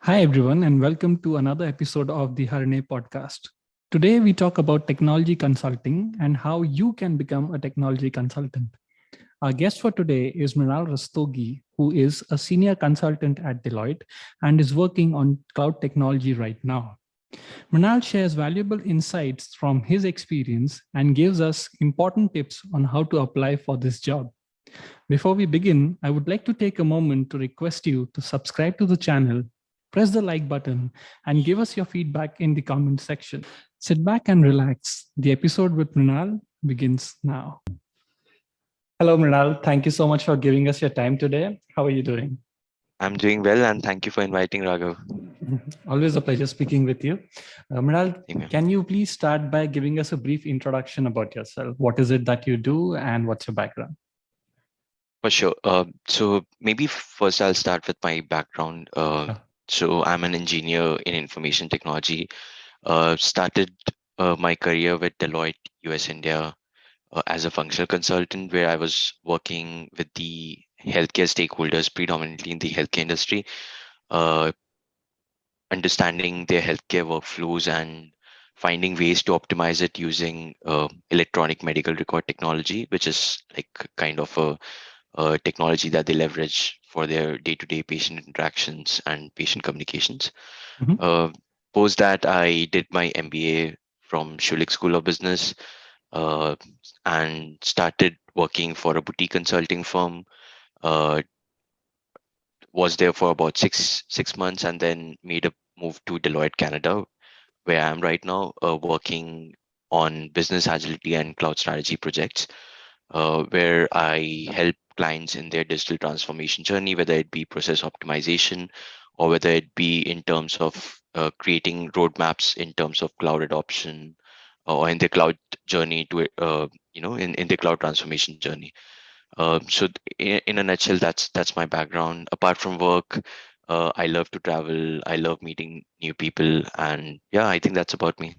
Hi, everyone, and welcome to another episode of the Harne podcast. Today, we talk about technology consulting and how you can become a technology consultant. Our guest for today is Mrinal Rastogi, who is a senior consultant at Deloitte and is working on cloud technology right now. Mrinal shares valuable insights from his experience and gives us important tips on how to apply for this job. Before we begin, I would like to take a moment to request you to subscribe to the channel, press the like button, and give us your feedback in the comment section. Sit back and relax. The episode with Mrinal begins now. Hello, Mrinal. Thank you so much for giving us your time today. How are you doing? I'm doing well, and thank you for inviting Raghav. Always a pleasure speaking with you. Mrinal, Same here. can you please start by giving us a brief introduction about yourself? What is it that you do and what's your background? For sure. So maybe first I'll start with my background. Sure. So I'm an engineer in information technology. Started my career with Deloitte US India as a functional consultant, where I was working with the healthcare stakeholders, predominantly in the healthcare industry, uh, understanding their healthcare workflows and finding ways to optimize it using electronic medical record technology, which is like kind of a technology that they leverage for their day-to-day patient interactions and patient communications. Mhm. Uh, Post that, I did my MBA from Schulich School of Business uh, and started working for a boutique consulting firm. Uh, was there for about six months and then made a move to Deloitte Canada, where I am right now, working on business agility and cloud strategy projects, where I help clients in their digital transformation journey, whether it be process optimization or whether it be in terms of creating roadmaps in terms of cloud adoption or in the cloud journey to in the cloud transformation journey. In a nutshell, that's my background. Apart from work, I love to travel. I love meeting new people, and yeah, I think that's about me.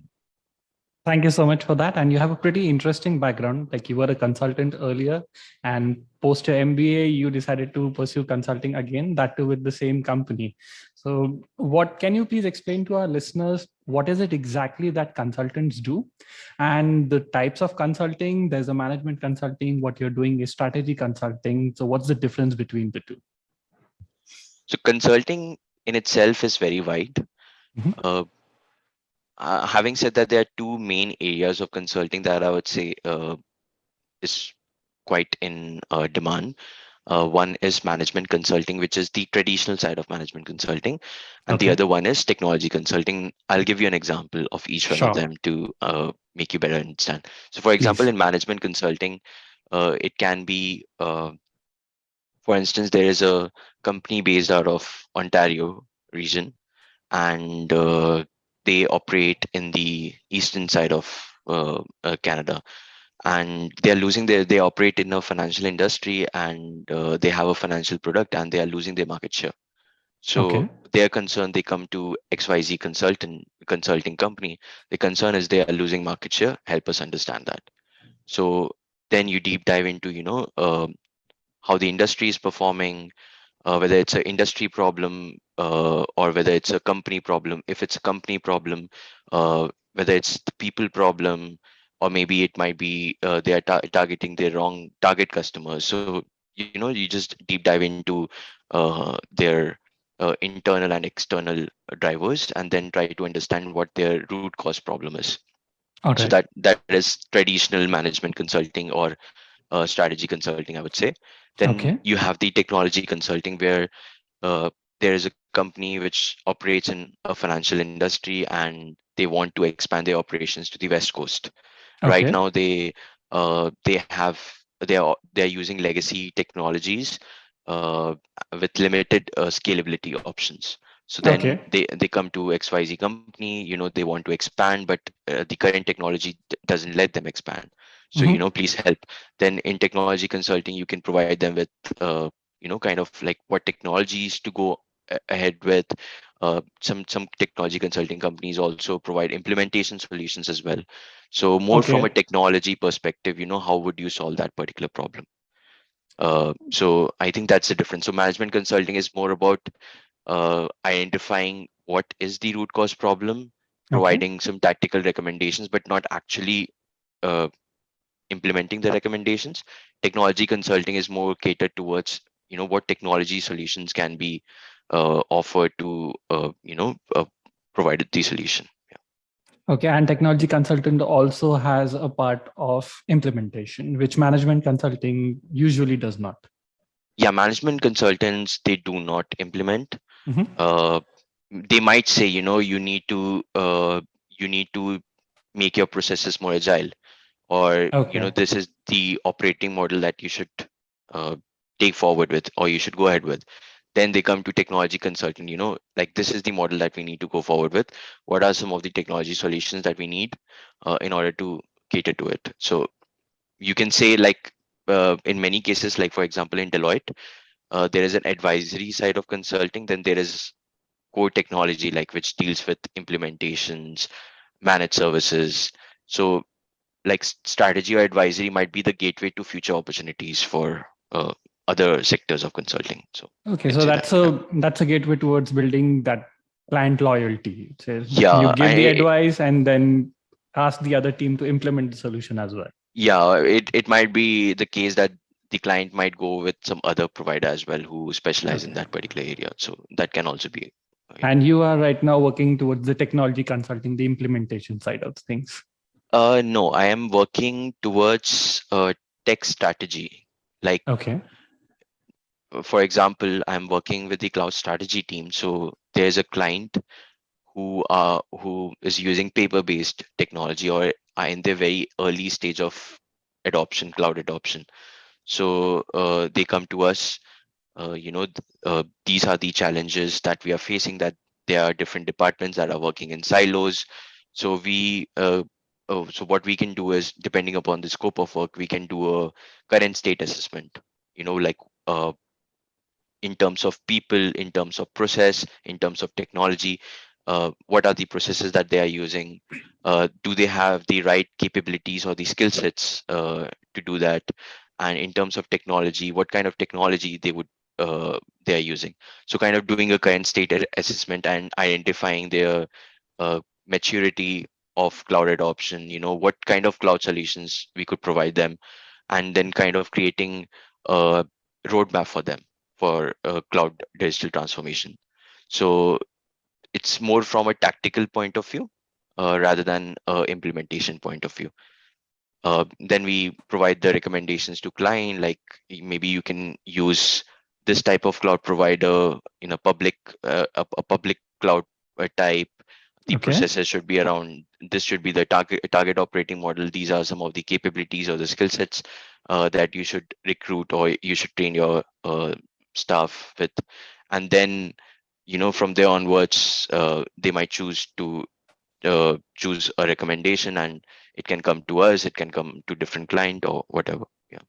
Thank you so much for that. And you have a pretty interesting background. Like you were a consultant earlier, and post your MBA, you decided to pursue consulting again, that too with the same company. So, what can you please explain to our listeners? What is it exactly that consultants do? And the types of consulting, there's a management consulting, what you're doing is strategy consulting. So, what's the difference between the 2? So consulting in itself is very wide. Mhm. Uh, Having said that, there are two main areas of consulting that I would say is quite in demand. One is management consulting, which is the traditional side of management consulting, and the Okay. other one is technology consulting. I'll give you an example of each one of Sure. them to make you better understand. So, for example, Please. in management consulting, it can be, for instance, there is a company based out of Ontario region, and they operate in the eastern side of Canada, and they operate in a financial industry, and they have a financial product, and they are losing their market share. So Okay. they're concerned, they come to XYZ consulting company. The concern is they are losing market share. Help us understand that. So then you deep dive into how the industry is performing, whether it's an industry problem or whether it's a company problem. If it's a company problem, whether it's the people problem, or maybe it might be they are targeting their wrong target customers. So you just deep dive into their internal and external drivers, and then try to understand what their root cause problem is. All So right. that is traditional management consulting or strategy consulting, I would say. Then Okay. you have the technology consulting, where uh, there is a company which operates in a financial industry, and they want to expand their operations to the West Coast. Right Okay. now, they're using legacy technologies uh, with limited scalability options. So then Okay. they come to XYZ company. They want to expand, but the current technology doesn't let them expand. So Mhm. please help. Then in technology consulting, you can provide them with kind of like what technologies to go ahead with. Some technology consulting companies also provide implementation solutions as well. So more from a Okay. technology perspective, how would you solve that particular problem? So I think that's the difference. So management consulting is more about identifying what is the root cause problem, Okay. providing some tactical recommendations, but not actually uh, implementing the recommendations. Technology consulting is more catered towards, what technology solutions can be offered to, provided the solution. Okay. And technology consultant also has a part of implementation, which management consulting usually does not. Yeah, management consultants, they do not implement. Mhm. uh, they might say, you need to make your processes more agile, or Okay. this is the operating model that you should uh, take forward with, or you should go ahead with. Then they come to technology consultant, like, this is the model that we need to go forward with. What are some of the technology solutions that we need in order to cater to it? So you can say, like, in many cases, like for example in Deloitte, there is an advisory side of consulting, then there is core technology, like, which deals with implementations, managed services. So, like, strategy or advisory might be the gateway to future opportunities for other sectors of consulting. So you Okay. can So say that. Yeah. that's a gateway towards building that client loyalty. So you Yeah, give the advice and then ask the other team to implement the solution as well. it might be the case that the client might go with some other provider as well who specialize in Okay. that particular area. So that can also be, And you are right now working towards the technology consulting, the implementation side of things. no, I am working towards tech strategy. Like, Okay. for example, I'm working with the cloud strategy team. So there's a client who is using paper-based technology, or are in the very early stage of adoption, cloud adoption. So they come to us. These are the challenges that we are facing. That there are different departments that are working in silos. So so what we can do is, depending upon the scope of work, we can do a current state assessment. Like, uh, in terms of people, in terms of process, in terms of technology. What are the processes that they are using? Do they have the right capabilities or the skill sets to do that? And in terms of technology, what kind of technology they are using? So kind of doing a current state assessment and identifying their maturity of cloud adoption. What kind of cloud solutions we could provide them, and then kind of creating a roadmap for them for cloud digital transformation. So it's more from a tactical point of view rather than implementation point of view. Then we provide the recommendations to client, like, maybe you can use this type of cloud provider in a public cloud type. The Okay. processes should be around this, should be the target operating model. These are some of the capabilities or the skill sets that you should recruit or you should train your staff with. And then, from there onwards, they might choose a recommendation, and it can come to us, it can come to different client or whatever. Yeah.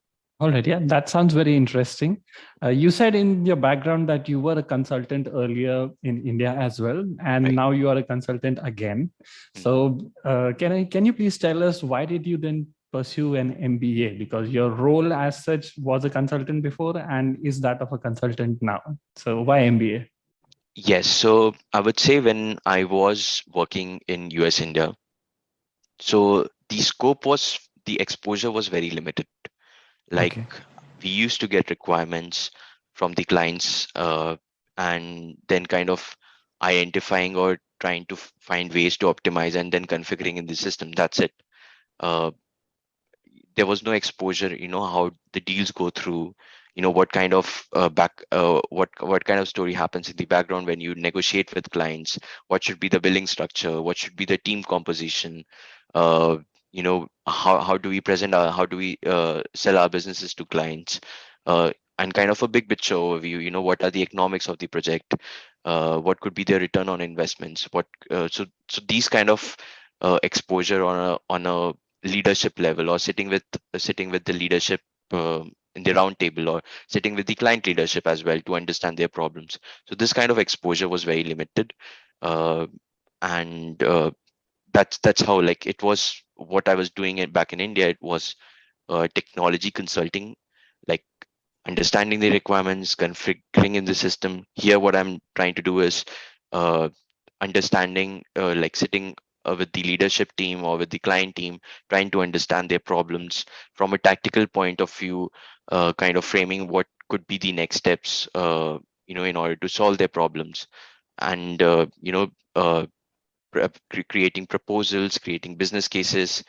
All right. Yeah, that sounds very interesting. You said in your background that you were a consultant earlier in India as well, and Right. now you are a consultant again. Mhm. So, can you please tell us why did you then pursue an MBA? Because your role as such was a consultant before, and is that of a consultant now. So, why MBA? Yes, so I would say when I was working in US India, so the exposure was very limited. Like, Okay. we used to get requirements from the clients, and then kind of identifying or trying to find ways to optimize and then configuring in the system. That's it. Uh, there was no exposure, how the deals go through, what kind of what kind of story happens in the background when you negotiate with clients. What should be the billing structure, what should be the team composition, uh, how do we how do we sell our businesses to clients, and kind of a big picture overview. What are the economics of the project, what could be the return on investments, so these kind of exposure on a leadership level, or sitting with the leadership in the round table, or sitting with the client leadership as well to understand their problems. So this kind of exposure was very limited, uh, and that's how, like, it was what I was doing it back in India. It was technology consulting. Like, understanding the requirements, configuring in the system. Here, what I'm trying to do is uh, understanding, like sitting with the leadership team or with the client team, trying to understand their problems from a tactical point of view, kind of framing what could be the next steps, in order to solve their problems, and creating proposals, creating business cases,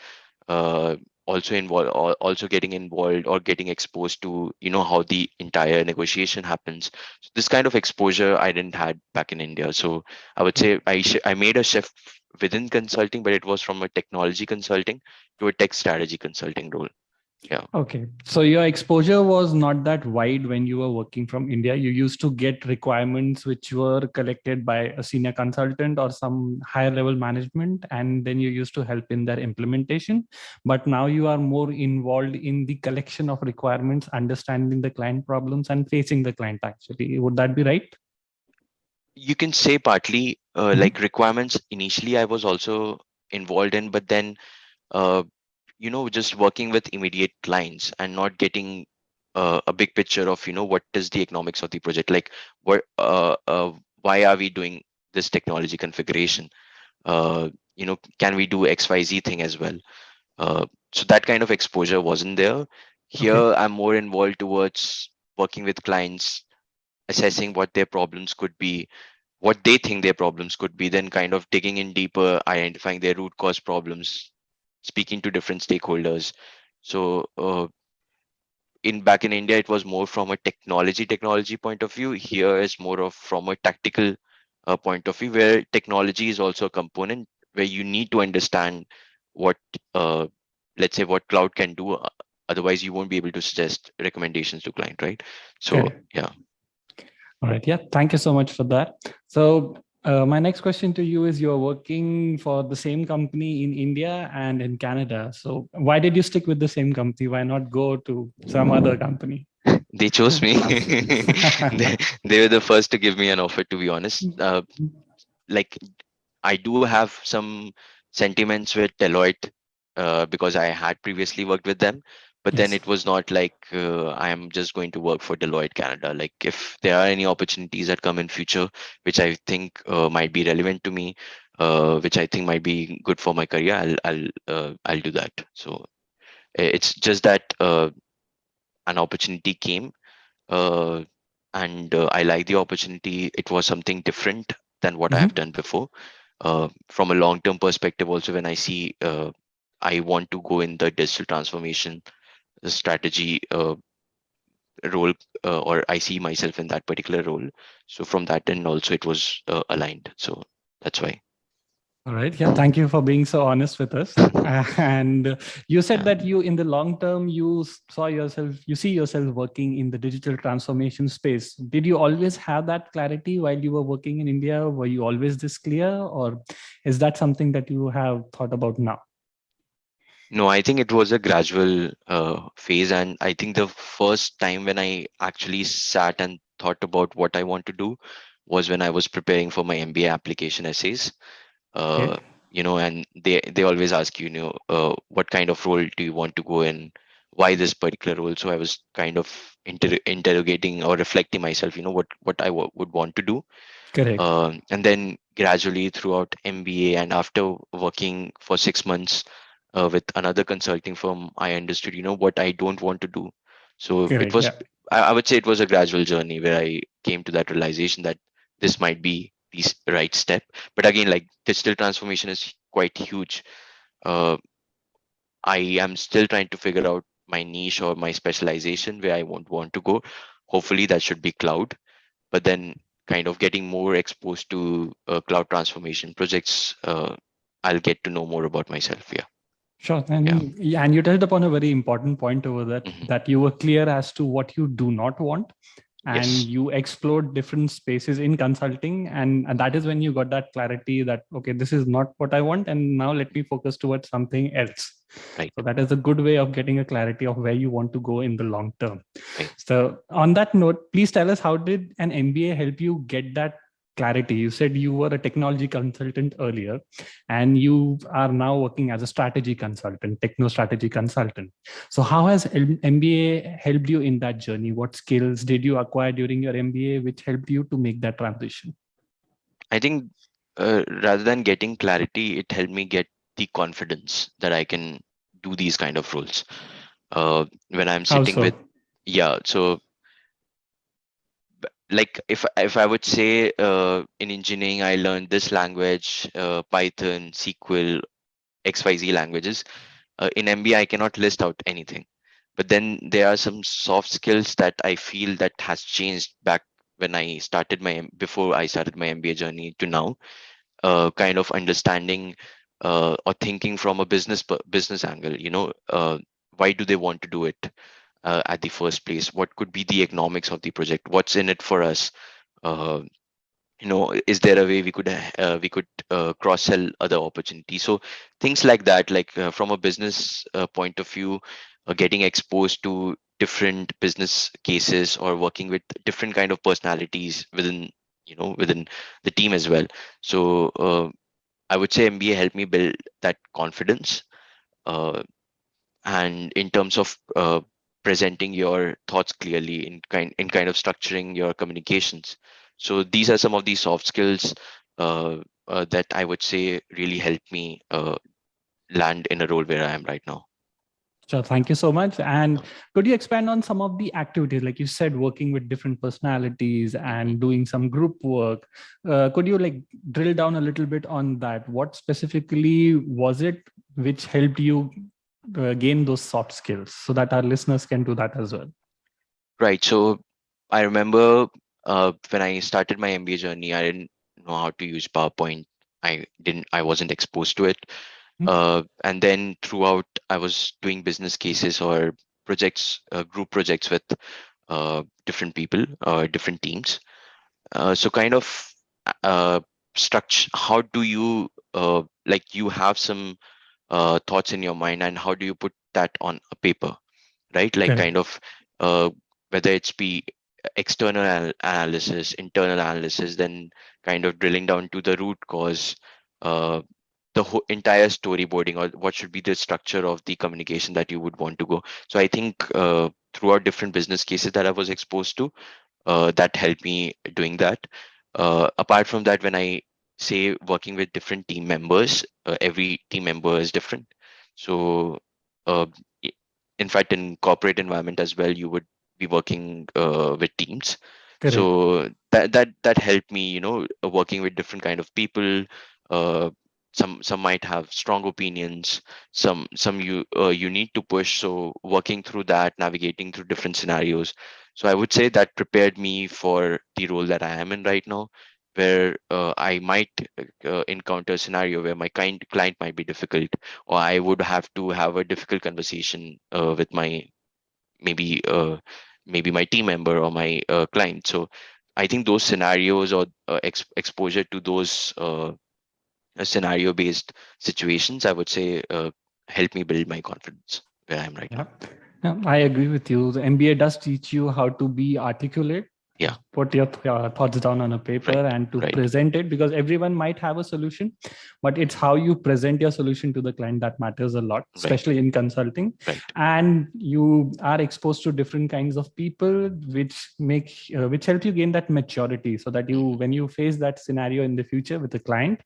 uh, also getting involved or getting exposed to how the entire negotiation happens. So this kind of exposure I didn't had back in India. So I would Okay. say I made a shift within consulting, but it was from a technology consulting to a tech strategy consulting role. Yeah. Okay. So your exposure was not that wide when you were working from India. You used to get requirements which were collected by a senior consultant or some higher level management, and then you used to help in their implementation. But now you are more involved in the collection of requirements, understanding the client problems, and facing the client actually. Would that be right? You can say partly, Mhm. like requirements initially I was also involved in, but then uh, just working with immediate clients and not getting a big picture of what is the economics of the project, like what why are we doing this technology configuration, can we do xyz thing as well. So that kind of exposure wasn't there. Okay. Here I'm more involved towards working with clients, assessing what their problems could be, what they think their problems could be, then kind of digging in deeper, identifying their root cause problems, speaking to different stakeholders. So in back in India, it was more from a technology point of view. Here is more of from a tactical point of view, where technology is also a component where you need to understand what, uh, let's say, what cloud can do. Otherwise, you won't be able to suggest recommendations to client, right? So Correct. yeah. All right. Yeah. Thank you so much for that. So, my next question to you is: you're working for the same company in India and in Canada. So, why did you stick with the same company? Why not go to some other company? They chose me. They were the first to give me an offer, to be honest. Like I do have some sentiments with Deloitte, because I had previously worked with them, but then Yes. it was not like I am just going to work for Deloitte Canada. Like if there are any opportunities that come in future, which I think might be relevant to me, which I think might be good for my career, I'll do that. So it's just that an opportunity came, uh, and I like the opportunity. It was something different than what I have Mhm. done before. From a long-term perspective, also when I see, I want to go in the digital transformation strategy role, or I see myself in that particular role. So from that end, also it was aligned. So that's why. All right. Yeah. Thank you for being so honest with us. And you said Yeah. that you, in the long term, you see yourself working in the digital transformation space. Did you always have that clarity while you were working in India? Were you always this clear, or is that something that you have thought about now? No, I think it was a gradual phase, and I think the first time when I actually sat and thought about what I want to do was when I was preparing for my MBA application essays. Okay. uh, and they always ask you, what kind of role do you want to go in, why this particular role. So I was kind of interrogating or reflecting myself, what would want to do. Correct. And then gradually throughout MBA and after working for 6 months with another consulting firm, I understood, what I don't want to do. So it Correct. was, Yeah. I would say it was a gradual journey where I came to that realization that this might be the right step. But again, like digital transformation is quite huge. Uh, I am still trying to figure out my niche or my specialization where I won't want to go. Hopefully that should be cloud, but then kind of getting more exposed to cloud transformation projects, I'll get to know more about myself. Yeah. Sure. Yeah. And yeah, and you touched upon a very important point over that, Hmm. that you were clear as to what you do not want, and Yes. you explored different spaces in consulting, and that is when you got that clarity that, okay, this is not what I want, and now let me focus towards something else. Right. So that is a good way of getting a clarity of where you want to go in the long term. Right. So on that note, please tell us, how did an MBA help you get that clarity. You said you were a technology consultant earlier, and you are now working as a strategy consultant, techno strategy consultant. So, how has MBA helped you in that journey? What skills did you acquire during your MBA which helped you to make that transition? I think rather than getting clarity, it helped me get the confidence that I can do these kind of roles. When I'm How sitting with, so? yeah, so like if I would say in engineering, I learned this language, Python, SQL, XYZ languages. In MBA, I cannot list out anything. But then there are some soft skills that I feel that has changed back when I started before I started my MBA journey to now. Kind of understanding or thinking from a business angle. Why do they want to do it at the first place? What could be the economics of the project? What's in it for us? Uh, is there a way we could cross sell other opportunities? So things like that, like from a business point of view, getting exposed to different business cases or working with different kind of personalities within the team as well. So I would say MBA helped me build that confidence, uh, and in terms of presenting your thoughts clearly, in kind of structuring your communications. So these are some of the soft skills uh, that I would say really helped me land in a role where I am right now. So thank you so much. And could you expand on some of the activities, like you said, working with different personalities Mhm. and doing some group work? Could you like drill down a little bit on that? What specifically was it which helped you gain those soft skills so that our listeners can do that as well? Right. So I remember when I started my MBA journey, I didn't know how to use PowerPoint. I wasn't exposed to it. Hmm? And then throughout, I was doing business cases or projects, group projects with different people, different teams. So kind of uh, structure. How do you like you have some thoughts in your mind, and how do you put that on a paper? Right? Like kind Correct. of whether it's be external analysis, internal analysis, then kind of drilling down to the root cause, uh, the entire storyboarding, or what should be the structure of the communication that you would want to go. So I think throughout different business cases that I was exposed to, that helped me doing that. Apart from that, when I say working with different team members, every team member is different. So, uh, i- in fact, in corporate environment as well, you would be working with teams. Correct. So that helped me, working with different kind of people. Uh, some might have strong opinions. Some you need to push. So working through that, navigating through different scenarios, so I would say that prepared me for the role that I am in right now, where I might encounter a scenario where my client might be difficult, or I would have to have a difficult conversation with my maybe maybe my team member or my client. So I think those scenarios or exposure to those scenario based situations, I would say, help me build my confidence where I am right Yeah. now. Yeah, I agree with you. The MBA does teach you how to be articulate, to Yeah. put your thoughts down on a paper Right. and to Right. present it, because everyone might have a solution, but it's how you present your solution to the client that matters a lot, Right. especially in consulting. Right. And you are exposed to different kinds of people, which help you gain that maturity, so that you, Hmm. when you face that scenario in the future with a client,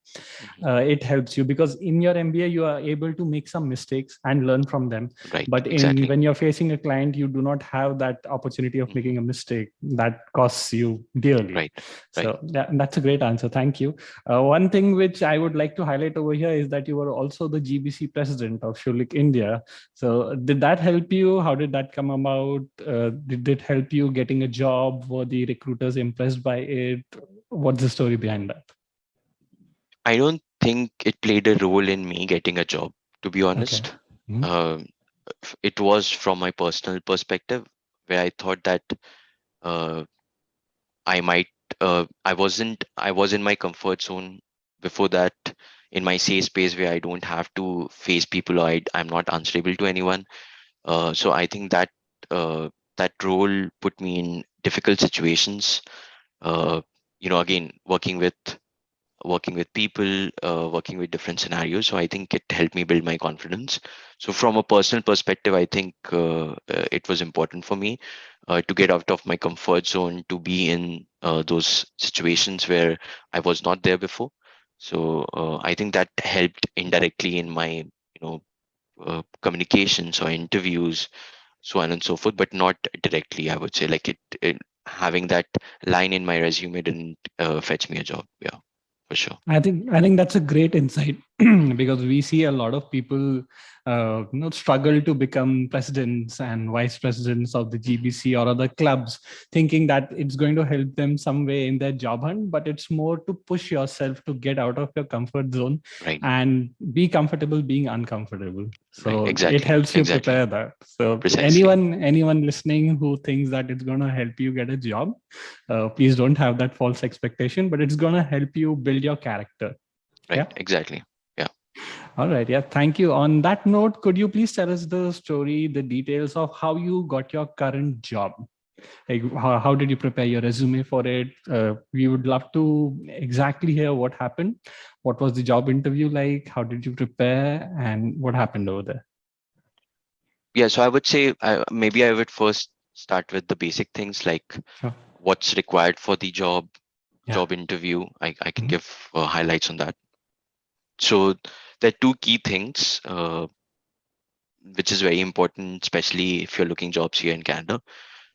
Hmm. it helps you, because in your MBA you are able to make some mistakes and learn from them. Right. But in Exactly. when you're facing a client, you do not have that opportunity of Hmm. making a mistake that costs you dearly. Right. Right. So yeah, that's a great answer, thank you. One thing which I would like to highlight over here is that you were also the GBC president of Schulich India. So did that help you? How did that come about? Did it help you getting a job? Were the recruiters impressed by it? What's the story behind that? I don't think it played a role in me getting a job, to be Okay. honest. Mhm. Um, it was from my personal perspective, where I thought that uh, I might, I was in my comfort zone before that, in my safe space where I don't have to face people, or I'm not answerable to anyone. So I think uh, that role put me in difficult situations. Uh, again, working with people, working with different scenarios. So I think it helped me build my confidence. So from a personal perspective, I think it was important for me to get out of my comfort zone, to be in those situations where I was not there before. So I think that helped indirectly in my, communications or interviews, so on and so forth, but not directly. I would say, like, it having that line in my resume didn't fetch me a job. Yeah, for sure. I think that's a great insight because we see a lot of people struggle to become presidents and vice presidents of the Mhm. GBC or other clubs, thinking that it's going to help them some way in their job hunt, but it's more to push yourself to get out of your comfort zone Right, and be comfortable being uncomfortable. right, So it exactly, helps you exactly, prepare that. So precisely. anyone listening who thinks that it's going to help you get a job, please don't have that false expectation, but it's going to help you build your character. Right, Yeah. exactly. Yeah. All right. Yeah. Thank you. On that note, could you please tell us the story, the details of how you got your current job? Like, how did you prepare your resume for it? We would love to exactly hear what happened. What was the job interview like? How did you prepare? And what happened over there? Yeah, so I would say, maybe I would first start with the basic things, like Sure. what's required for the Yeah. job interview. I can Mhm. give highlights on that. So there are two key things, which is very important, especially if you're looking jobs here in Canada,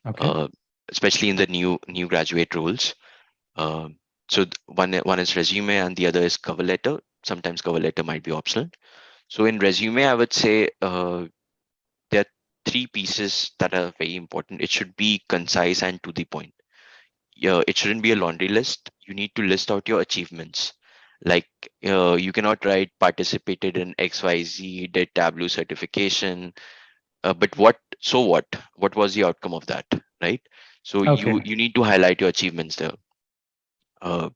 Okay. uh, especially in the new graduate roles. Um, so one is resume and the other is cover letter. Sometimes cover letter might be optional. So in resume, I would say there are three pieces that are very important. It should be concise and to the point. Yeah, it shouldn't be a laundry list. You need to list out your achievements. Like, you cannot write participated in XYZ, did Tableau certification, but what was the outcome of that, right? So you Okay. you need to highlight your achievements there. Uh,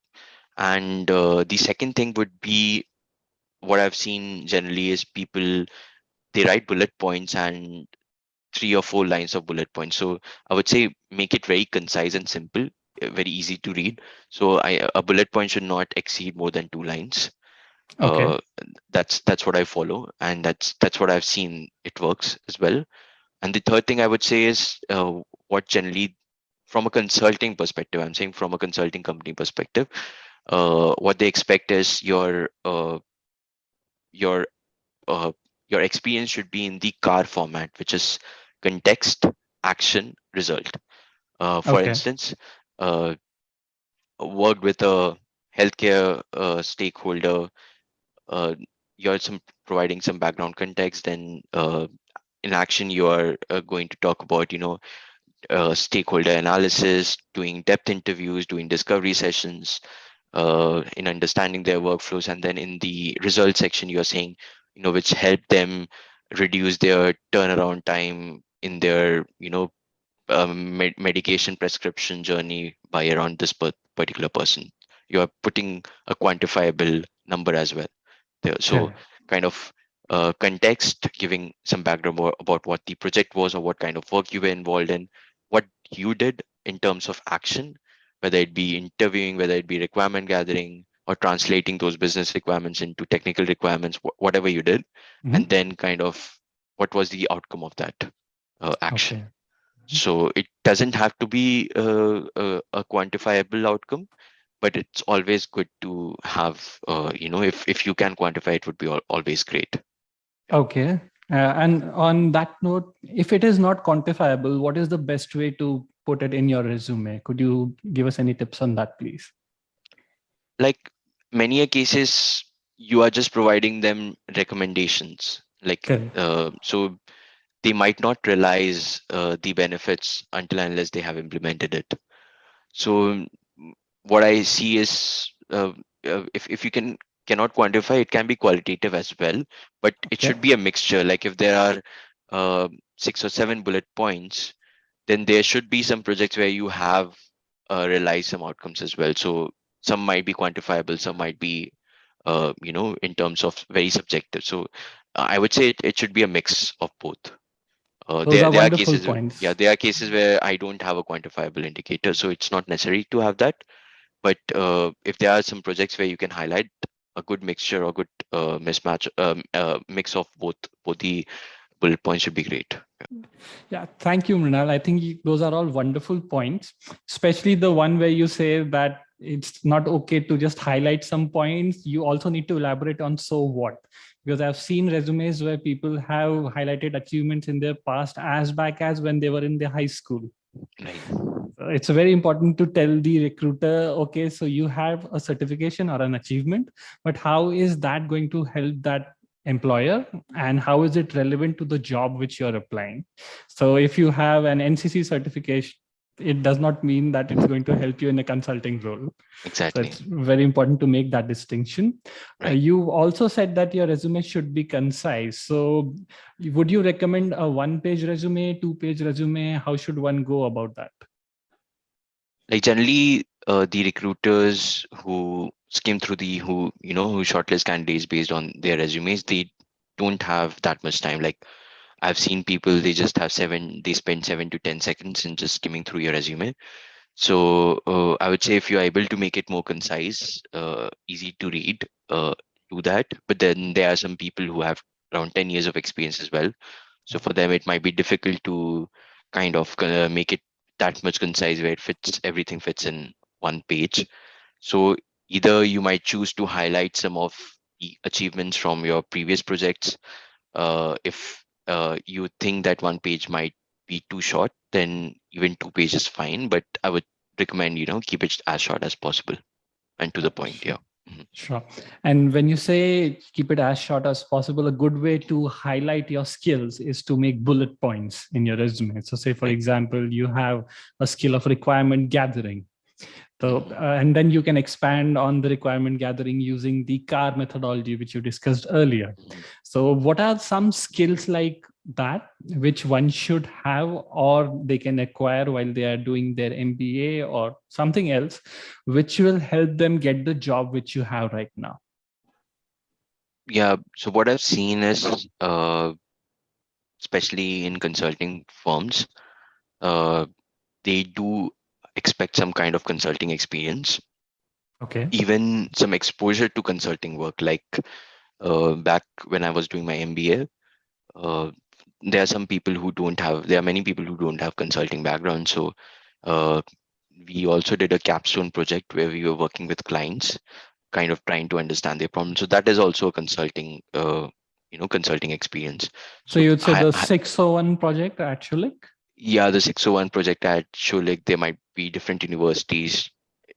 and the second thing would be, what I've seen generally is people, they write bullet points and 3 or 4 lines of bullet points. So I would say make it very concise and simple, very easy to read. So a bullet point should not exceed more than 2 lines. Okay. Uh, that's what I follow, and that's what I've seen. It works as well. And the third thing I would say is, what generally, from a consulting perspective, I'm saying from a consulting company perspective, what they expect is your uh, your experience should be in the CAR format, which is context, action, result. For Okay. instance, uh, worked with a healthcare stakeholder. Uh, you're providing some background context, then in action you are going to talk about, stakeholder analysis, doing depth interviews, doing discovery sessions, in understanding their workflows, and then in the result section you're saying, which help them reduce their turnaround time in their, medication prescription journey by around this particular person. You are putting a quantifiable number as well there. So Correct. kind of context, giving some background about what the project was or what kind of work you were involved in, what you did in terms of action, whether it be interviewing, whether it be requirement gathering, or translating those business requirements into technical requirements, whatever you did, and Mhm. then kind of what was the outcome of that action. Okay. So it doesn't have to be a quantifiable outcome, but it's always good to have, if you can quantify it, would be always great. Yeah. Okay. And on that note, if it is not quantifiable, what is the best way to put it in your resume? Could you give us any tips on that, please? Like many a cases, you are just providing them recommendations. Like, Correct. so they might not realize the benefits until and unless they have implemented it. So what I see is, if you cannot quantify, it can be qualitative as well, but it Okay. should be a mixture. Like if there are 6 or 7 bullet points, then there should be some projects where you have realized some outcomes as well. So some might be quantifiable, some might be, in terms of very subjective. So I would say it should be a mix of both. Those are There are wonderful cases, yeah, points. there are cases where I don't have a quantifiable indicator, so it's not necessary to have that. But if there are some projects where you can highlight a good mixture or good mismatch, mix of both the bullet points should be great. Yeah, thank you, Mrinal. I think those are all wonderful points, especially the one where you say that it's not okay to just highlight some points. You also need to elaborate on so what. Because I've seen resumes where people have highlighted achievements in their past as back as when they were in the high school. Right. It's very important to tell the recruiter, okay, so you have a certification or an achievement, but how is that going to help that employer, and how is it relevant to the job which you're applying? So if you have an NCC certification, it does not mean that it's going to help you in a consulting role. So Exactly. it's very important to make that distinction. Right. You also said that your resume should be concise. So would you recommend a one-page resume, two-page resume? How should one go about that? Like generally, the recruiters who skim through who shortlist candidates based on their resumes, they don't have that much time. Like I've seen people, they spend 7 to 10 seconds in just skimming through your resume. So I would say if you're able to make it more concise, easy to read, do that. But then there are some people who have around 10 years of experience as well. So for them, it might be difficult to kind of make it that much concise where everything fits in one page. So either you might choose to highlight some of the achievements from your previous projects. If you think that one page might be too short, then even 2 pages is fine. But I would recommend, keep it as short as possible and to the point. Yeah. Mhm. Sure. And when you say keep it as short as possible, a good way to highlight your skills is to make bullet points in your resume. So, say, for Right. example, you have a skill of requirement gathering. So, Mhm. and then you can expand on the requirement gathering using the CAR methodology, which you discussed earlier. Mhm. So, what are some skills like that which one should have or they can acquire while they are doing their MBA or something else, which will help them get the job which you have right now? Yeah. So what I've seen is, especially in consulting firms, uh, they do expect some kind of consulting experience, Okay. even some exposure to consulting work. Like back when I was doing my MBA, uh, there are many people who don't have consulting background. So uh, we also did a capstone project where we were working with clients, kind of trying to understand their problems. So that is also a consulting experience. So So you'd say the 601 project actually? yeah, the 601 project at Schulich, there might be different universities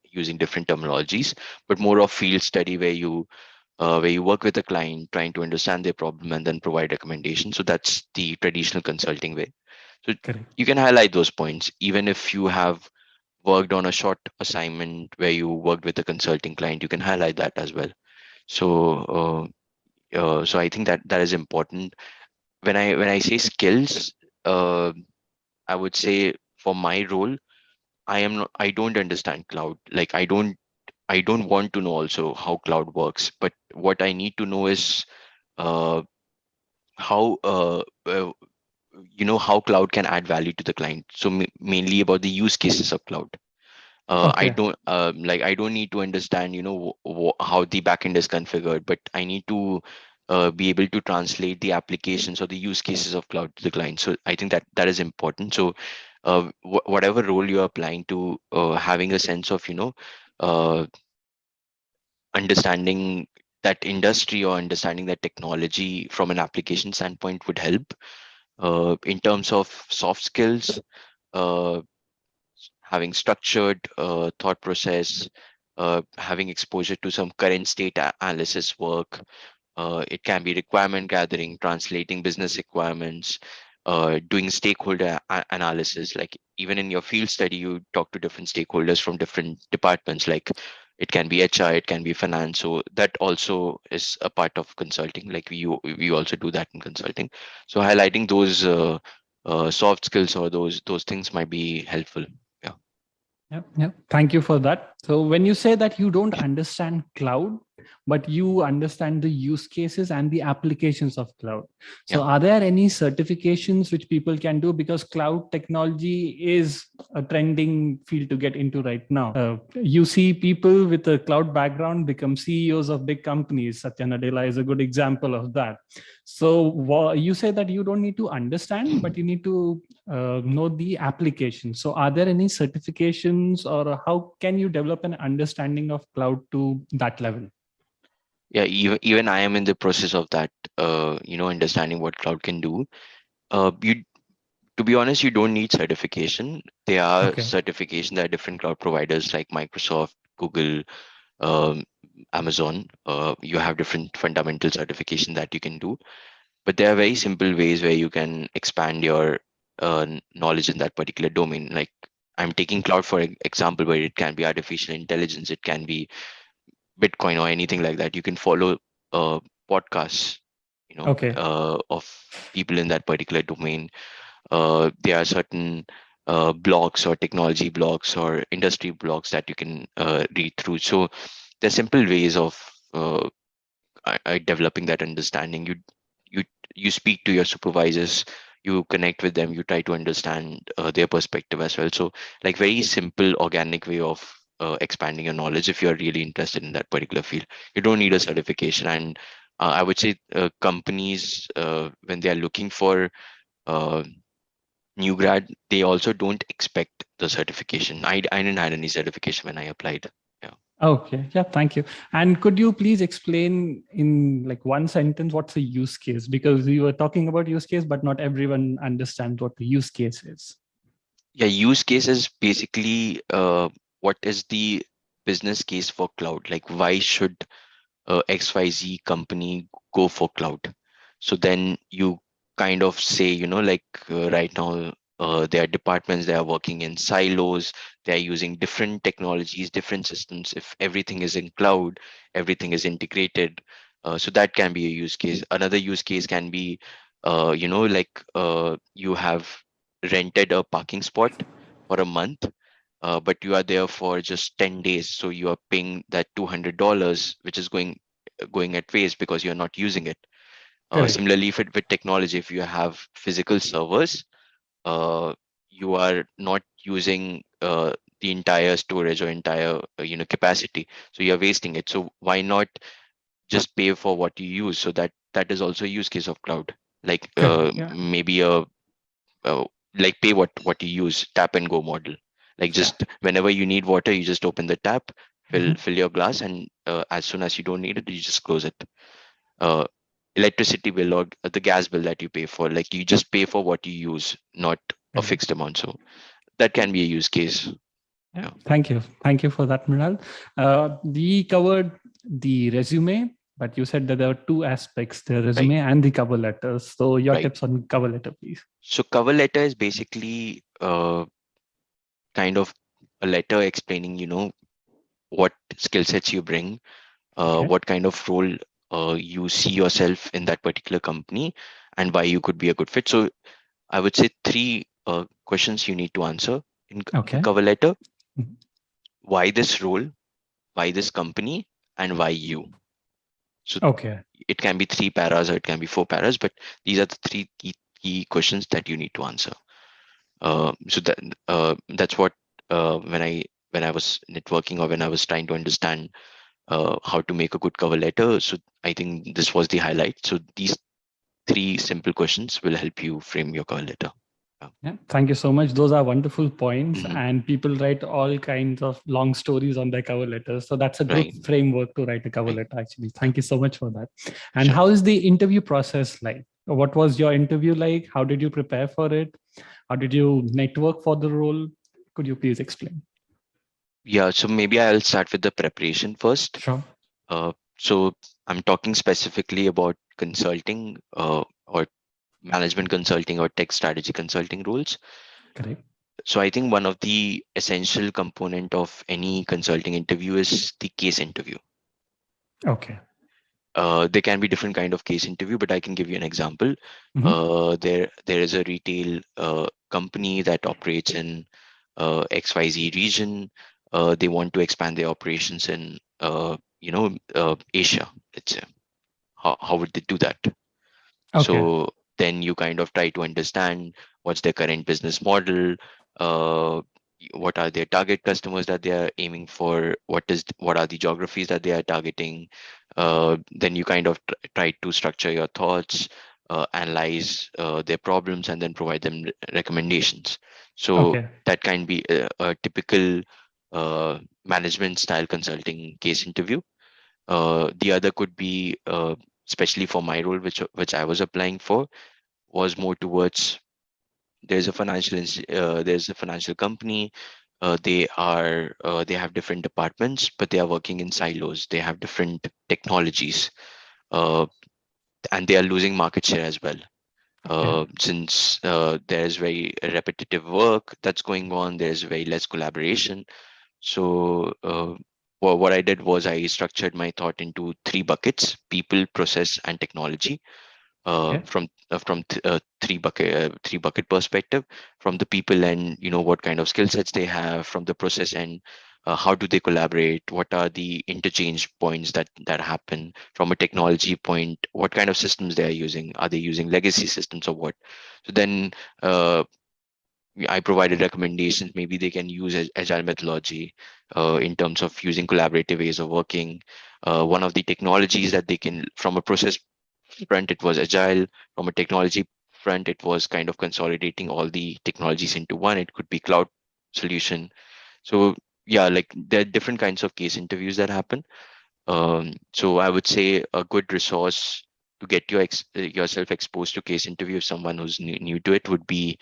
using different terminologies, but more of field study where you work with a client, trying to understand their problem and then provide recommendations. So that's the traditional consulting way. So Correct. you can highlight those points, even if you have worked on a short assignment where you worked with a consulting client, you can highlight that as well. So, so I think that that is important. When I say skills, uh, I would say for my role, I don't understand cloud. Like I don't want to know also how cloud works, but what I need to know is uh, how how cloud can add value to the client. So mainly about the use cases of cloud. I Okay. don't I don't need to understand how the backend is configured, but I need to be able to translate the applications or the use cases of cloud to the client. So I think that that is important. So whatever role you're applying to, having a sense of uh, understanding that industry or understanding that technology from an application standpoint would help. In terms of soft skills, uh, having structured thought process, having exposure to some current state analysis work. It can be requirement gathering, translating business requirements, doing stakeholder analysis. Like even in your field study, you talk to different stakeholders from different departments. Like it can be HR, it can be finance. So that also is a part of consulting. Like we also do that in consulting. So highlighting those soft skills or those things might be helpful. Yeah. Yeah. Yeah. Thank you for that. So when you say that you don't understand cloud, but you understand the use cases and the applications of cloud. So Yeah. are there any certifications which people can do, because cloud technology is a trending field to get into right now? You see people with a cloud background become CEOs of big companies. Satya Nadella is a good example of that. So you say that you don't need to understand, but you need to know the application. So are there any certifications, or how can you develop an understanding of cloud to that level? Yeah, even I am in the process of that, understanding what cloud can do. You To be honest, you don't need certification. There are Okay. certification that different cloud providers like Microsoft, Google, um, Amazon. You have different fundamental certification that you can do, but there are very simple ways where you can expand your knowledge in that particular domain. Like, I'm taking cloud for example, where it can be artificial intelligence, it can be Bitcoin or anything like that. You can follow podcasts, Okay. of people in that particular domain. There are certain blogs or technology blogs or industry blogs that you can read through. So there's simple ways of developing that understanding. You you speak to your supervisors, you connect with them, you try to understand their perspective as well. So, like, very simple organic way of expanding your knowledge if you're really interested in that particular field. You don't need a certification. And I would say companies, when they are looking for uh, new grad, they also don't expect the certification. I didn't have any certification when I applied. Yeah. Okay. Yeah. Thank you. And could you please explain in like one sentence what's a use case? Because you were talking about use case, but not everyone understands what the use case is. Yeah, use case is basically what is the business case for cloud? Like, why should XYZ company go for cloud? So then you kind of say, like, right now, there are departments that are working in silos, they're using different technologies, different systems. If everything is in cloud, everything is integrated. So that can be a use case. Another use case can be, like, you have rented a parking spot for a month, but you are there for just 10 days. So you are paying that $200, which is going at waste because you're not using it. Correct. Similarly, if with technology, if you have physical servers, uh, you are not using the entire storage or entire capacity, so you're wasting it. So why not just pay for what you use? So that is also a use case of cloud. Like, Correct. Yeah. maybe uh, like, pay what you use, tap and go model. Like, Yeah. just whenever you need water, you just open the tap, fill Mhm. fill your glass, and as soon as you don't need it, you just close it. uh, Electricity bill or the gas bill that you pay for, like, you just pay for what you use, not a Correct. fixed amount. So that can be a use case. Yeah. Yeah. Thank you. Thank you for that, Mrinal. We covered the resume, but you said that there are two aspects, the Right. resume and the cover letter. So your Right. tips on cover letter, please. So cover letter is basically kind of a letter explaining, what skill sets you bring, Okay. what kind of role you see yourself in that particular company, and why you could be a good fit. So I would say three questions you need to answer in the Okay. cover letter: Mhm. why this role, why this company, and why you. So Okay. it can be three paras or it can be four paras, but these are the three key questions that you need to answer. That's what, when I was networking or when I was trying to understand how to make a good cover letter. So I think this was the highlight. So these three simple questions will help you frame your cover letter. Yeah. Yeah, thank you so much. Those are wonderful points. Mhm. And people write all kinds of long stories on their cover letters. So that's a good Right. framework to write a cover Right. letter, actually. Yeah. Thank you so much for that. And Sure. how is the interview process like? What was your interview like? How did you prepare for it? How did you network for the role? Could you please explain? Yeah. So maybe I'll start with the preparation first. Sure. So I'm talking specifically about consulting, or management consulting or tech strategy consulting roles. Correct. So I think one of the essential component of any consulting interview is the case interview. Okay. There can be different kind of case interview, but I can give you an example. Mhm. There is a retail company that operates in XYZ region. They want to expand their operations in Asia, let's say. How would they do that? Okay. So then you kind of try to understand what's their current business model, uh, what are their target customers that they are aiming for, what are the geographies that they are targeting. Then you kind of try to structure your thoughts, analyze their problems, and then provide them recommendations. So Okay. that can be a typical management style consulting case interview. The other could be, especially for my role, which I was applying for, was more towards, there's a financial company. They have different departments, but they are working in silos. They have different technologies, uh, and they are losing market share as well. Okay. Since there's very repetitive work that's going on, there's very less collaboration. So, what I did was I structured my thought into three buckets: people, process, and technology. Okay. From three bucket perspective, from the people and what kind of skill sets they have; from the process and how do they collaborate, what are the interchange points that happen; from a technology point, what kind of systems they are using, are they using legacy systems or what. So then, uh, I provided recommendations. Maybe they can use agile methodology in terms of using collaborative ways of working. One of the technologies that they can, from a process front, it was agile. From a technology front, it was kind of consolidating all the technologies into one. It could be cloud solution. So yeah, like there are different kinds of case interviews that happen. So I would say a good resource to get yourself exposed to case interview, if someone who's new to it, would be,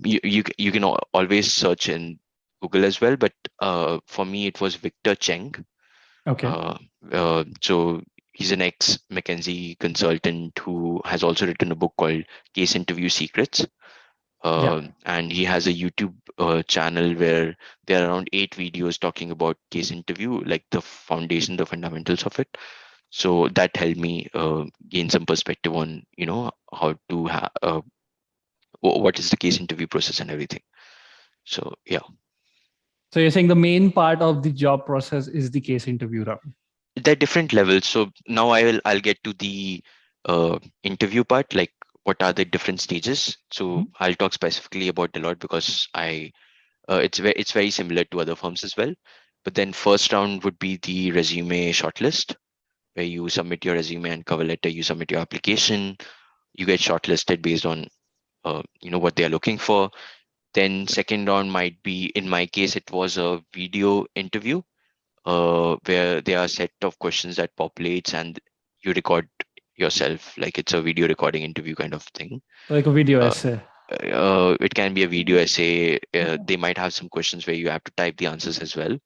you can always search in Google as well, but for me it was Victor Cheng. Okay. Uh, so he's an ex McKinsey consultant who has also written a book called Case Interview Secrets. Yeah. And he has a YouTube channel where there are around 8 videos talking about case interview, like the foundation, the fundamentals of it. So that helped me gain some perspective on, how to what is the case interview process and everything. So yeah, So you're saying the main part of the job process is the case interview round. there are different levels. So now I'll get to the interview part, like what are the different stages. So Mhm. I'll talk specifically about Deloitte because it's very similar to other firms as well. But then first round would be the resume shortlist, where you submit your resume and cover letter, you submit your application, you get shortlisted based on what they are looking for. Then second round might be, in my case, it was a video interview, where there are a set of questions that populates and you record yourself, like it's a video recording interview kind of thing. Like a video uh, essay. it can be a video essay. They might have some questions where you have to type the answers as well.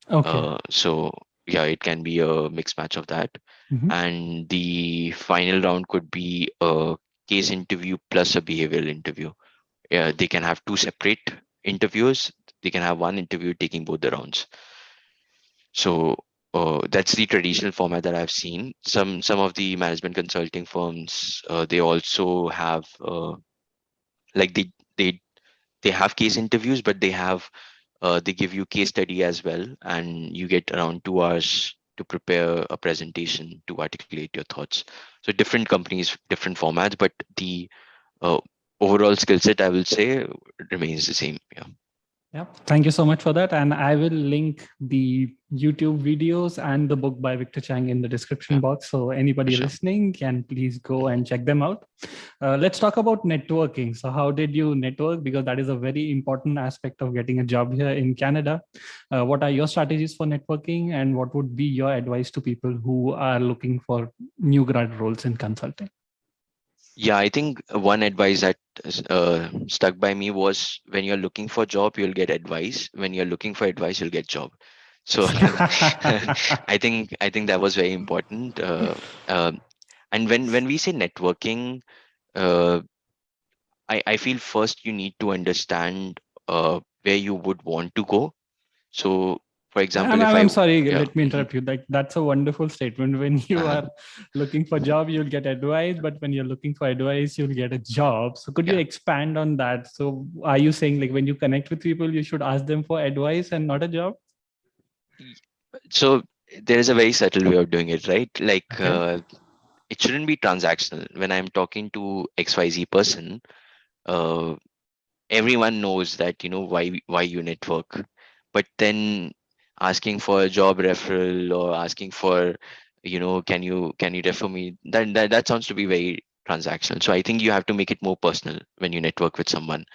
Okay. So yeah, it can be a mixed match of that. Mhm. And the final round could be a case interview plus a behavioral interview. Yeah, they can have two separate interviews. They can have one interview taking both the rounds. So that's the traditional format that I've seen. Some of the management consulting firms, they also have, like they have case interviews, but they give you case study as well, and you get around 2 hours to prepare a presentation to articulate your thoughts. So different companies, different formats, but the uh, overall skill set, I will say, remains the same. Yeah, Yeah, thank you so much for that. And I will link the YouTube videos and the book by Victor Chang in the description yeah, box. So for anybody sure. listening can please go Mhm. and check them out. Let's talk about networking. So how did you network? Because that is a very important aspect of getting a job here in Canada. What are your strategies for networking, and what would be your advice to people who are looking for new grad roles in consulting? Yeah, I think one advice that stuck by me was, when you're looking for job, you'll get advice. When you're looking for advice, you'll get job. So I think that was very important. And when we say networking, uh, I feel first you need to understand where you would want to go. So, for example, if I'm I sorry, yeah. let me Mhm. interrupt you. Like that's a wonderful statement. When you Uh-huh. are looking for job, you'll get advice, but when you're looking for advice, you'll get a job. So could you Yeah. expand on that? So are you saying like when you connect with people, you should ask them for advice and not a job? Y- So. there is a very subtle way of doing it, right? Like Okay. it shouldn't be transactional. When I'm talking to XYZ person, uh, everyone knows that, why you network. But then asking for a job referral, or asking for, can you refer me, that sounds to be very transactional. So I think you have to make it more personal when you network with someone.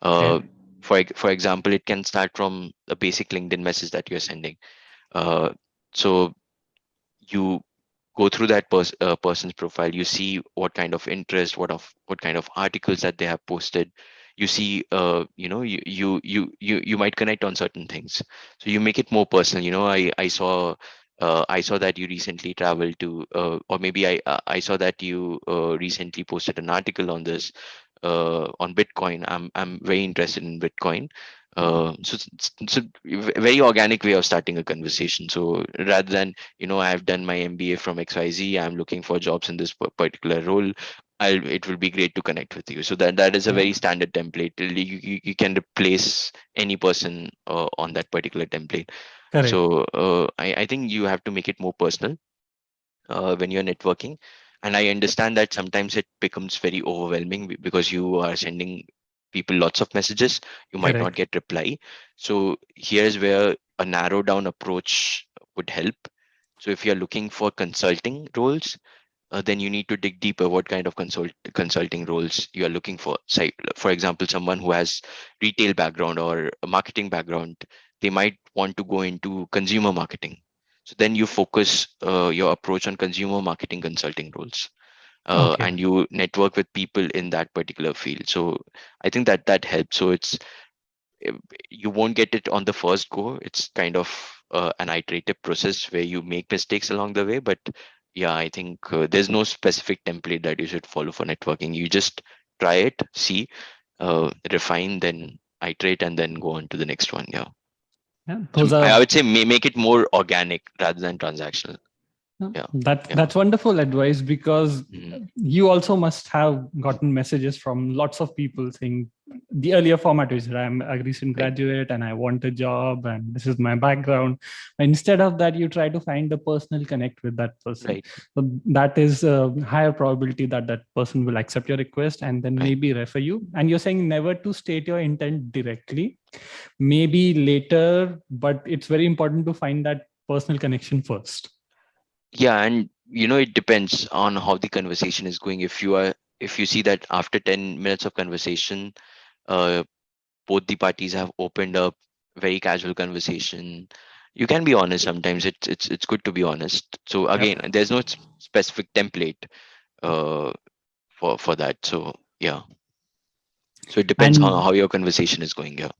Okay. uh, for example, it can start from a basic LinkedIn message that you're sending. Uh, so you go through that person's profile, you see what kind of interest, what kind of articles that they have posted. You see, you might connect on certain things, so you make it more personal. I saw that you recently traveled to, or maybe I saw that you recently posted an article on this, on Bitcoin. I'm very interested in Bitcoin. So very organic way of starting a conversation. So rather than, I've done my MBA from XYZ, I'm looking for jobs in this particular role, it will be great to connect with you. So that is a Yeah. very standard template. You can replace any person on that particular template. Correct. So I think you have to make it more personal when you're networking. And I understand that sometimes it becomes very overwhelming because you are sending people lots of messages, you might not Correct. get reply. So here's where a narrow down approach would help. So if you're looking for consulting roles, then you need to dig deeper what kind of consulting roles you are looking for. Say, for example, someone who has retail background or a marketing background, they might want to go into consumer marketing. So then you focus your approach on consumer marketing consulting roles, Okay. and you network with people in that particular field. So I think that helps. So uh, you won't get it on the first go. It's kind of an iterative process where you make mistakes along the way. But yeah, I think there's no specific template that you should follow for networking. You just try it, see, refine, then iterate, and then go on to the next one. Yeah. Yeah. So Those I are would say make it more organic rather than transactional. No, Yeah. Yeah. that's wonderful advice because Mhm. you also must have gotten messages from lots of people saying the earlier format is I'm a recent Right. graduate and I want a job and this is my background. Instead of that, you try to find a personal connect with that person. Right. So that is a higher probability that that person will accept your request and then Right. maybe refer you. And you're saying never to state your intent directly, maybe later, but it's very important to find that personal connection first. Yeah, and it depends on how the conversation is going. If you see that after 10 minutes of conversation, uh, both the parties have opened up, very casual conversation. You can be honest sometimes. It's good to be honest. So Yep. again, there's no specific template uh for that. So yeah. So it depends on And how your conversation is going. Yeah.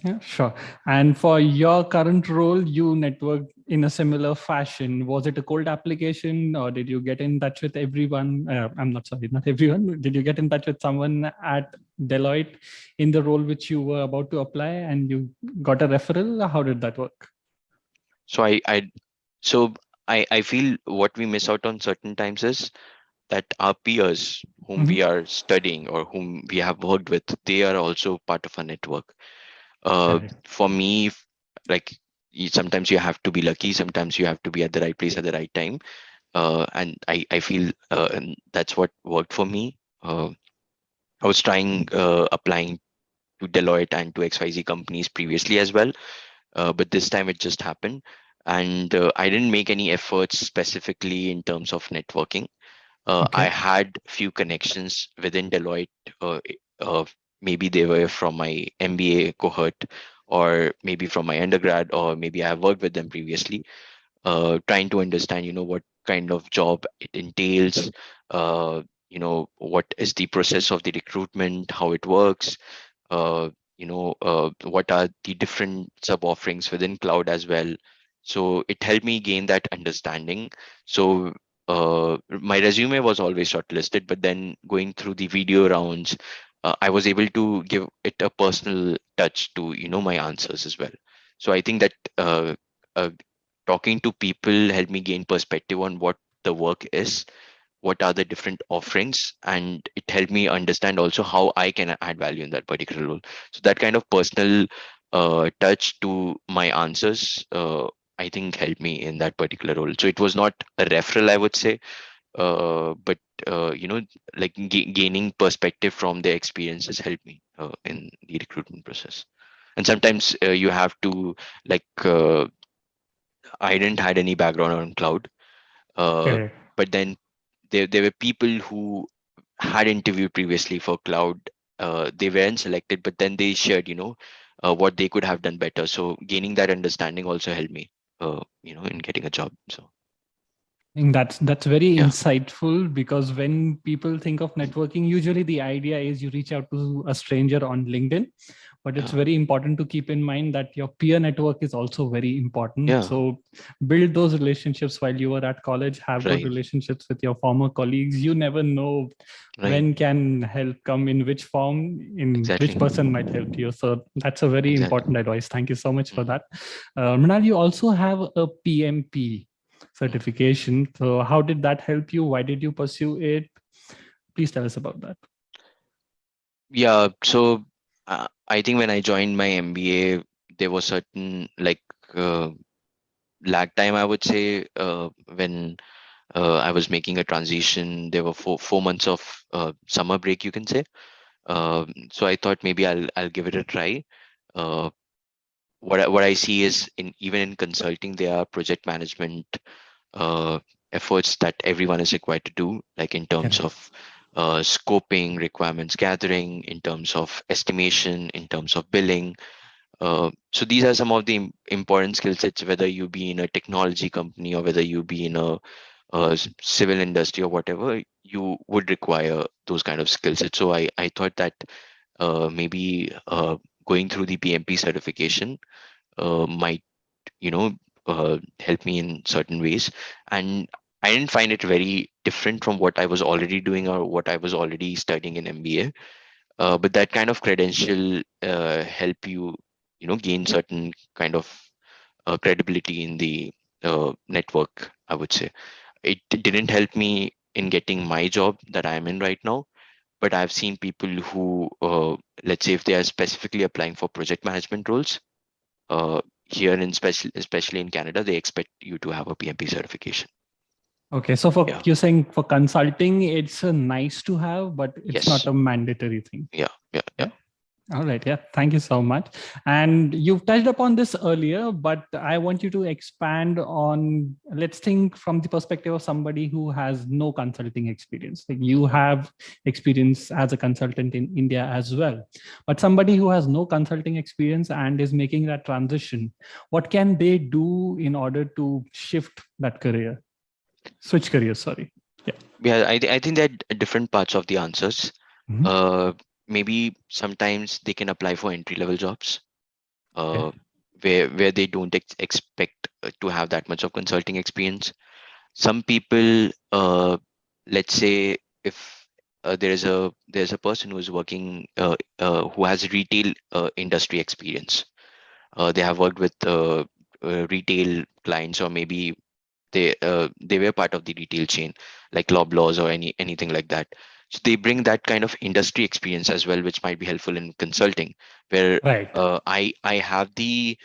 yeah, sure. And for your current role, you networked in a similar fashion. Was it a cold application or did you get in touch with everyone? I'm not sorry, not everyone. Did you get in touch with someone at Deloitte in the role which you were about to apply and you got a referral? How did that work? So so I feel what we miss out on certain times is that our peers whom we Mhm. are studying or whom we have worked with, they are also part of a network. Correct. For me, like, sometimes you have to be lucky, sometimes you have to be at the right place at the right time. And I feel and that's what worked for me. I was trying applying to Deloitte and to XYZ companies previously as well, but this time it just happened. And I didn't make any efforts specifically in terms of networking. I Okay. had few connections within Deloitte. Maybe they were from my MBA cohort, or maybe from my undergrad, or maybe I have worked with them previously. Trying to understand, what kind of job it entails, what is the process of the recruitment, how it works, what are the different sub offerings within cloud as well. So it helped me gain that understanding. So my resume was always shortlisted, but then going through the video rounds, I was able to give it a personal touch to my answers as well. So I think that uh, talking to people helped me gain perspective on what the work is, what are the different offerings, and it helped me understand also how I can add value in that particular role. So that kind of personal touch to my answers I think helped me in that particular role. So it was not a referral, I would say, but like gaining perspective from their experiences helped me in the recruitment process. And sometimes you have to, like, I didn't had any background on cloud, uh, Correct. but then there were people who had interviewed previously for cloud. They weren't selected, but then they shared, what they could have done better. So gaining that understanding also helped me, in getting a job. So And that's very yeah, insightful, because when people think of networking, usually the idea is you reach out to a stranger on LinkedIn, but it's yeah, very important to keep in mind that your peer network is also very important. yeah, So build those relationships while you were at college, have good right, relationships with your former colleagues. You never know right, when can help come, in which form, in exactly, which person might help you. So that's a very exactly. important advice. Thank you so much for Mhm, that. Mrinal, you also have a PMP mhm. certification. So how did that help you? Why did you pursue it? Please tell us about that. Yeah, so I think when I joined my MBA, there was certain, like, uh, lag time, I would say, when I was making a transition. There were four months of summer break, you can say. So I thought maybe I'll give it a try. Uh, what I see is, in even in consulting, there are project management uh, efforts that everyone is required to do, like in terms Correct. of scoping, requirements gathering, in terms of estimation, in terms of billing. So these are some of the important skill sets, whether you be in a technology company or whether you be in a civil industry or whatever, you would require those kind of skill sets. So I thought that maybe going through the PMP certification might, help me in certain ways. And I didn't find it very different from what I was already doing or what I was already studying in MBA. But that kind of credential help you, gain certain kind of credibility in the network, I would say. It didn't help me in getting my job that I'm in right now, but I've seen people who, let's say, if they are specifically applying for project management roles, here in especially in Canada, they expect you to have a PMP certification. Okay, so for Yeah. you're saying for consulting, it's a nice to have, but it's not Yes. a mandatory thing. Yeah. Yeah. Yeah. Yeah. All right. Yeah. Thank you so much. And you've touched upon this earlier, but I want you to expand on, let's think from the perspective of somebody who has no consulting experience. Like you Mhm. have experience as a consultant in India as well, but somebody who has no consulting experience and is making that transition, what can they do in order to shift that career, switch careers? Sorry. Yeah. Yeah. I think that different parts of the answers. Mhm. Uh, Maybe sometimes they can apply for entry level jobs, Okay. uh, where they don't expect to have that much of consulting experience. Some people, let's say, if there's a person who is working, who has retail industry experience. They have worked with retail clients, or maybe they were part of the retail chain, like Loblaws or anything like that. So they bring that kind of industry experience as well, which might be helpful in consulting, where Right. I have the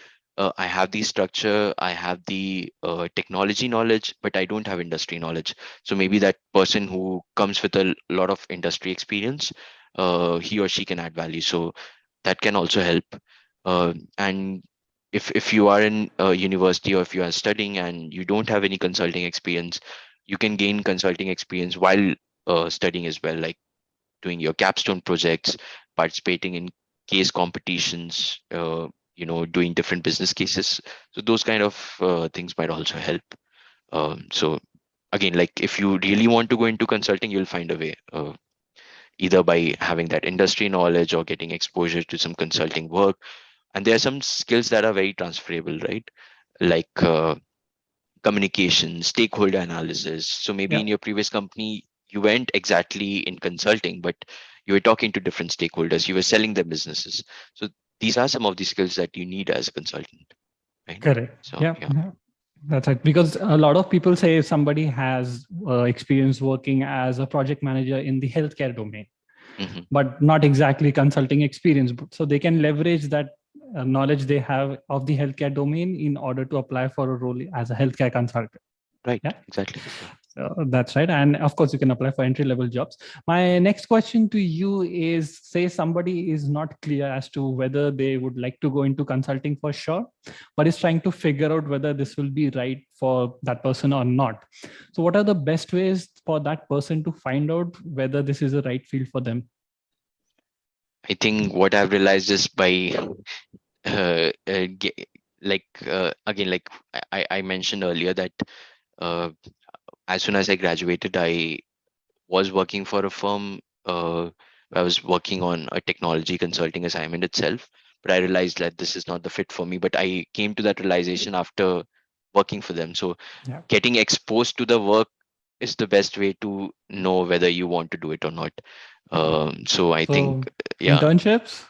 structure, I have the technology knowledge, but I don't have industry knowledge. So maybe that person who comes with a lot of industry experience, he or she can add value. So that can also help. And if you are in a university, or if you are studying and you don't have any consulting experience, you can gain consulting experience while studying as well, like doing your capstone projects, participating in case competitions, doing different business cases. So those kind of things might also help. So again, like, if you really want to go into consulting, you'll find a way, either by having that industry knowledge or getting exposure to some consulting work. And there are some skills that are very transferable, right? Like communication, stakeholder analysis. So maybe Yeah. in your previous company, you weren't exactly in consulting, but you were talking to different stakeholders, you were selling their businesses. So these are some of the skills that you need as a consultant, right? Correct. So Yeah. yeah. Yeah. That's right. Because a lot of people say if somebody has experience working as a project manager in the healthcare domain, Hmm. but not exactly consulting experience, so they can leverage that knowledge they have of the healthcare domain in order to apply for a role as a healthcare consultant. Right. Yeah. Exactly. Yeah. So that's right. And of course, you can apply for entry level jobs. My next question to you is, say somebody is not clear as to whether they would like to go into consulting for sure, but is trying to figure out whether this will be right for that person or not. So what are the best ways for that person to find out whether this is a right field for them? I think what I've realized is by uh, uh, ge- again, like I mentioned earlier that uh, as soon as I graduated, I was working for a firm. I was working on a technology consulting assignment itself, but I realized that this is not the fit for me. But I came to that realization after working for them. So Yeah. getting exposed to the work is the best way to know whether you want to do it or not. So I think, So yeah, internships.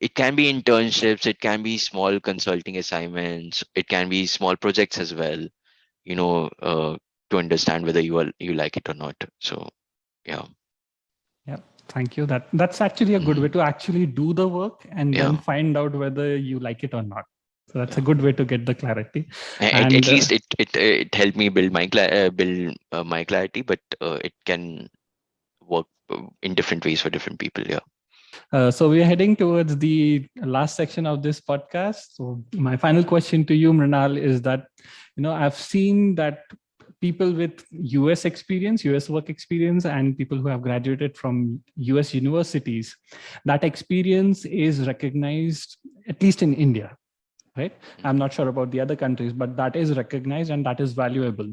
it can be internships, it can be small consulting assignments, it can be small projects as well, you know, to understand whether you like it or not. So yeah. Yeah, thank you. That's actually a good way Mhm. to actually do the work and Yeah. then find out whether you like it or not. So that's a Yeah. good way to get the clarity. At And least it helped me build my clarity, but it can work in different ways for different people. Yeah. so we're heading towards the last section of this podcast. So my final question to you, Mrinal, is that I've seen that people with US experience, US work experience, and people who have graduated from US universities, that experience is recognized, at least in India, right? I'm Mhm. not sure about the other countries, but that is recognized and that is valuable.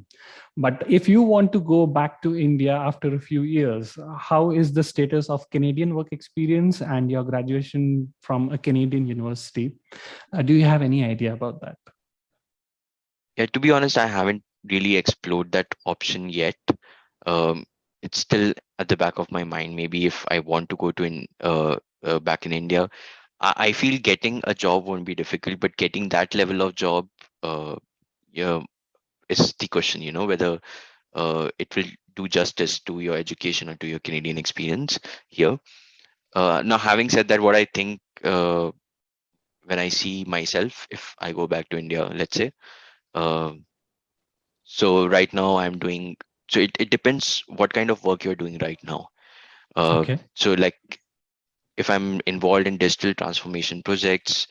But if you want to go back to India after a few years, how is the status of Canadian work experience and your graduation from a Canadian university? Do you have any idea about that? Yeah, to be honest, I haven't really explored that option yet. Um, it's still at the back of my mind. Maybe if I want to go to back in India, I feel getting a job won't be difficult, but getting that level of job, uh, yeah, is the question. You know, whether it will do justice to your education or to your Canadian experience here. Now, having said that, what I think when I see myself, if I go back to India, let's say. um So right now I'm doing, so it depends what kind of work you're doing right now. Okay. So like if I'm involved in digital transformation projects,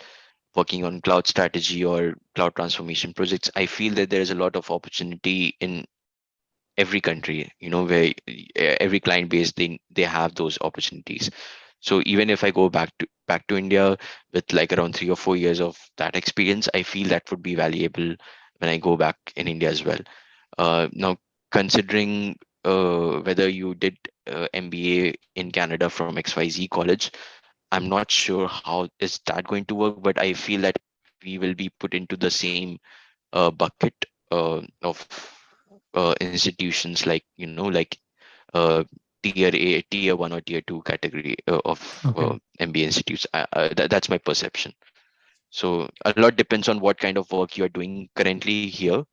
working on cloud strategy or cloud transformation projects, I feel that there is a lot of opportunity in every country, where every client base, they have those opportunities. So even if I go back to India with like around 3 or 4 years of that experience, I feel that would be valuable when I go back in India as well. Now, considering whether you did MBA in Canada from XYZ college, I'm not sure how is that going to work, but I feel that we will be put into the same bucket of institutions, like like uh, tier A, tier one, or tier two category of Okay. MBA institutes. That's my perception. So a lot depends on what kind of work you are doing currently here,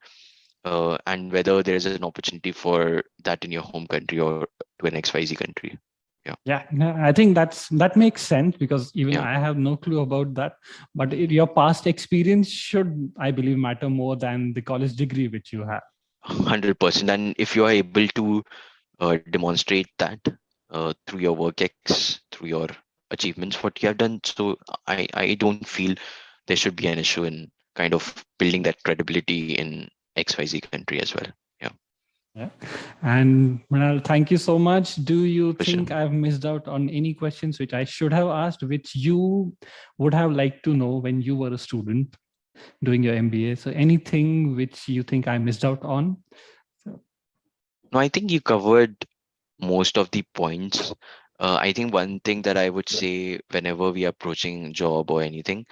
and whether there is an opportunity for that in your home country or to an XYZ country. Yeah. Yeah, no, I think that makes sense because even Yeah. I have no clue about that. But your past experience should, I believe, matter more than the college degree which you have. 100%. And if you are able to demonstrate that through your through your achievements, what you have done, so I don't feel there should be an issue in kind of building that credibility in XYZ country as well. Yeah, Yeah. And Mrinal, thank you so much. Do you for sure. think I've missed out on any questions which I should have asked, which you would have liked to know when you were a student doing your MBA? So anything which you think I missed out on? So, No, I think you covered most of the points. I think one thing that I would say whenever we are approaching job or anything,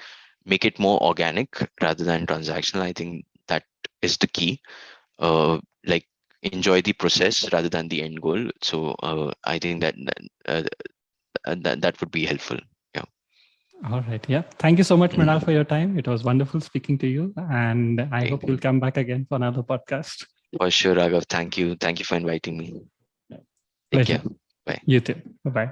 make it more organic rather than transactional. I think that is the key. Like enjoy the process rather than the end goal. So I think that would be helpful. Yeah. all right. Yeah. Thank you so much, Mrinal, for Mhm. your time. It was wonderful speaking to you. And I Okay. hope you'll come back again for another podcast. For sure, Raghav. Thank you for inviting me. Take care. Pleasure. Bye. You too. Bye bye.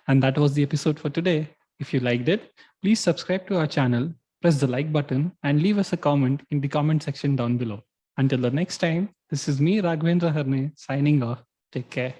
And that was the episode for today. If you liked it, please subscribe to our channel, press the like button, and leave us a comment in the comment section down below. Until the next time, this is me, Raghavendra Harne, signing off. Take care.